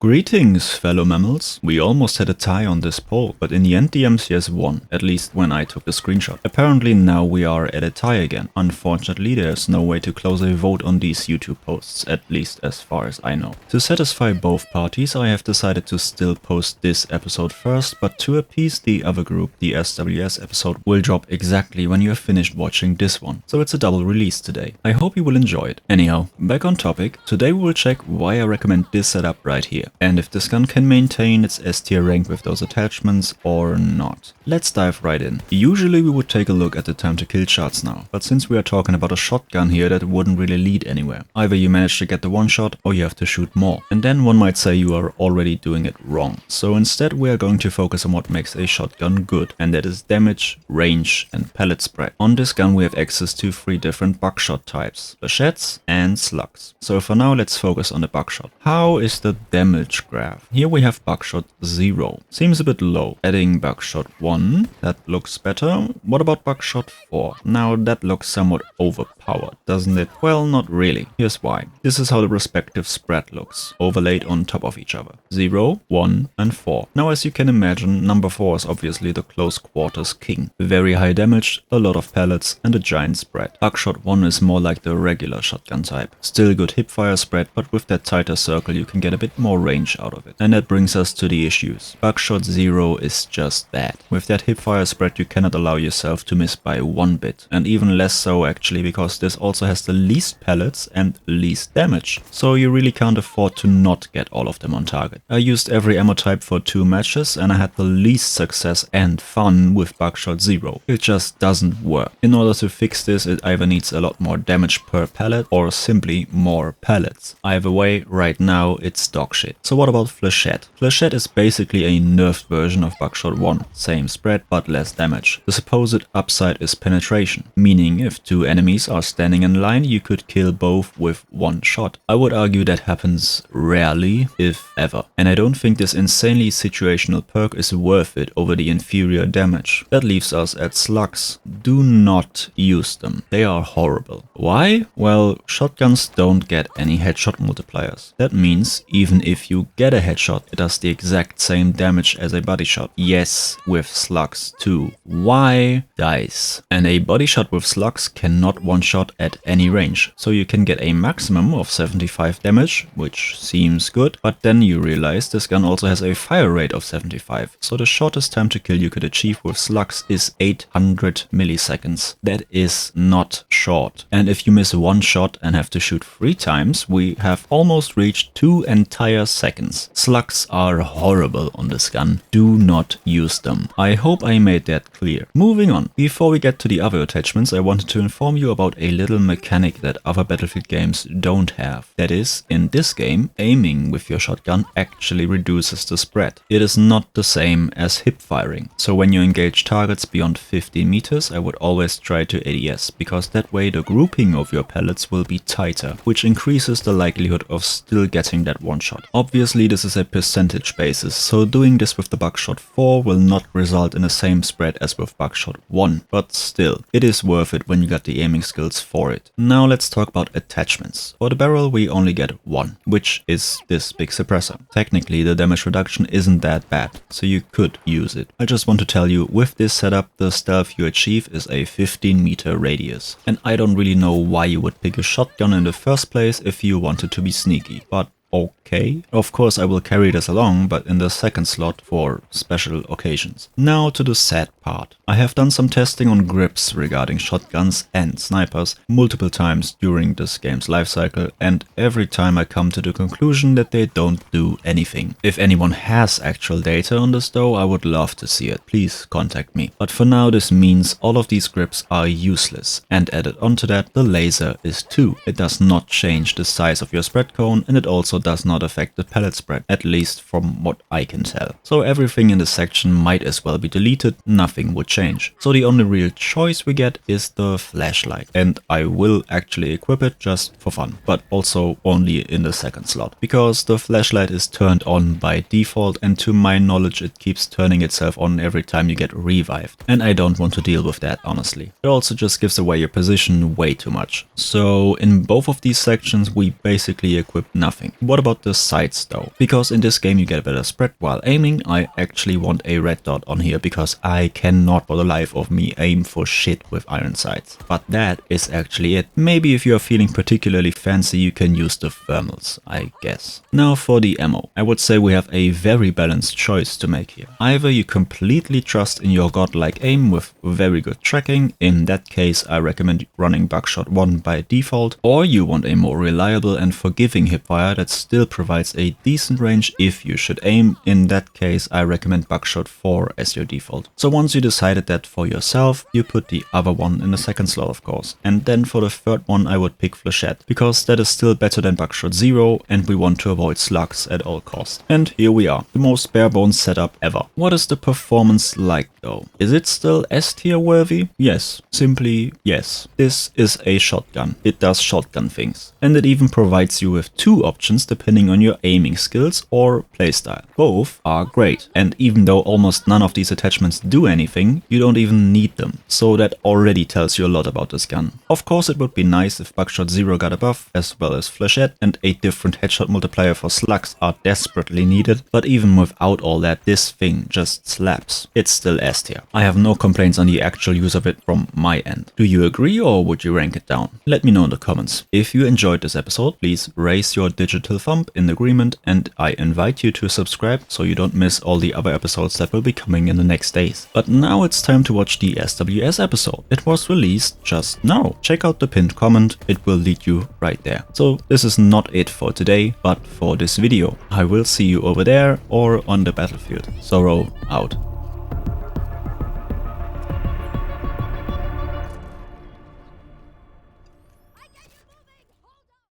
Greetings, fellow mammals. We almost had a tie on this poll, but in the end the MCS won, at least when I took the screenshot. Apparently now we are at a tie again. Unfortunately, there's no way to close a vote on these YouTube posts, at least as far as I know. To satisfy both parties, I have decided to still post this episode first, but to appease the other group, the SWS episode will drop exactly when you have finished watching this one. So it's a double release today. I hope you will enjoy it. Anyhow, back on topic, today we will check why I recommend this setup right here, and if this gun can maintain its S tier rank with those attachments or not. Let's dive right in. Usually we would take a look at the time to kill charts now, but since we are talking about a shotgun here, that wouldn't really lead anywhere. Either you manage to get the one shot or you have to shoot more, and then one might say you are already doing it wrong. So instead we are going to focus on what makes a shotgun good, and that is damage, range and pellet spread. On this gun we have access to 3 different buckshot types, flechettes and slugs. So for now let's focus on the buckshot. How is the damage graph? Here we have buckshot 0. Seems a bit low. Adding buckshot 1, that looks better. What about buckshot 4? Now that looks somewhat overpowered, doesn't it? Well, not really. Here's why. This is how the respective spread looks, overlaid on top of each other. 0, 1 and 4. Now as you can imagine, number 4 is obviously the close quarters king. Very high damage, a lot of pellets and a giant spread. Buckshot 1 is more like the regular shotgun type. Still good hipfire spread, but with that tighter circle you can get a bit more range out of it. And that brings us to the issues. Buckshot 0 is just bad. With that hipfire spread you cannot allow yourself to miss by 1 bit, and even less so actually, because this also has the least pellets and least damage. So you really can't afford to not get all of them on target. I used every ammo type for 2 matches and I had the least success and fun with buckshot 0. It just doesn't work. In order to fix this, it either needs a lot more damage per pellet or simply more pellets. Either way, right now it's dog shit. So what about flechette? Flechette is basically a nerfed version of buckshot 1. Same spread but less damage. The supposed upside is penetration, meaning if 2 enemies are standing in line you could kill both with 1 shot. I would argue that happens rarely, if ever. And I don't think this insanely situational perk is worth it over the inferior damage. That leaves us at slugs. Do not use them. They are horrible. Why? Well, shotguns don't get any headshot multipliers. That means even if you get a headshot, it does the exact same damage as a body shot. Yes, with slugs too. Why? Dice. And a body shot with slugs cannot one-shot at any range. So you can get a maximum of 75 damage, which seems good, but then you realize this gun also has a fire rate of 75. So the shortest time to kill you could achieve with slugs is 800 milliseconds. That is not short. And if you miss 1 shot and have to shoot 3 times, we have almost reached 2 entire seconds. Slugs are horrible on this gun. Do not use them. I hope I made that clear. Moving on. Before we get to the other attachments, I wanted to inform you about a little mechanic that other Battlefield games don't have. That is, in this game, aiming with your shotgun actually reduces the spread. It is not the same as hip firing. So when you engage targets beyond 15 meters, I would always try to ADS, because that way the grouping of your pellets will be tighter, which increases the likelihood of still getting that one shot. Obviously this is a percentage basis, so doing this with the buckshot 4 will not result in the same spread as with buckshot 1, but still, it is worth it when you got the aiming skills for it. Now let's talk about attachments. For the barrel we only get 1, which is this big suppressor. Technically the damage reduction isn't that bad, so you could use it. I just want to tell you, with this setup the stealth you achieve is a 15-meter radius. And I don't really know why you would pick a shotgun in the first place if you wanted to be sneaky, but okay. Of course I will carry this along, but in the second slot for special occasions. Now to the sad part. I have done some testing on grips regarding shotguns and snipers multiple times during this game's lifecycle, and every time I come to the conclusion that they don't do anything. If anyone has actual data on this though, I would love to see it. Please contact me. But for now this means all of these grips are useless, and added onto that the laser is too. It does not change the size of your spread cone, and it also does not affect the pellet spread, at least from what I can tell. So everything in this section might as well be deleted, nothing would change. So the only real choice we get is the flashlight, and I will actually equip it just for fun, but also only in the second slot, because the flashlight is turned on by default, and to my knowledge it keeps turning itself on every time you get revived, and I don't want to deal with that honestly. It also just gives away your position way too much. So in both of these sections we basically equip nothing. What about the sights though? Because in this game you get a better spread while aiming. I actually want a red dot on here because I cannot for the life of me aim for shit with iron sights. But that is actually it. Maybe if you are feeling particularly fancy you can use the thermals, I guess. Now for the ammo. I would say we have a very balanced choice to make here. Either you completely trust in your godlike aim with very good tracking, in that case I recommend running Buckshot 1 by default, or you want a more reliable and forgiving hipfire that still provides a decent range if you should aim. In that case I recommend Buckshot 4 as your default. So once you decided that for yourself, you put the other one in the second slot of course. And then for the third one I would pick Flechette, because that is still better than Buckshot 0 and we want to avoid slugs at all costs. And here we are, the most bare bones setup ever. What is the performance like though? Is it still S tier worthy? Yes, simply yes. This is a shotgun. It does shotgun things. And it even provides you with two options depending on your aiming skills or playstyle. Both are great. And even though almost none of these attachments do anything, you don't even need them. So that already tells you a lot about this gun. Of course it would be nice if Buckshot 0 got a buff, as well as Flechette, and a different headshot multiplier for slugs are desperately needed. But even without all that, this thing just slaps. It's still S tier. I have no complaints on the actual use of it from my end. Do you agree or would you rank it down? Let me know in the comments. If you enjoyed this episode, please raise your digital thumb in agreement, and I invite you to subscribe so you don't miss all the other episodes that will be coming in the next days. But now it's time to watch the SWS episode. It was released just now. Check out the pinned comment, it will lead you right there. So this is not it for today, but for this video. I will see you over there or on the battlefield. Zorro out.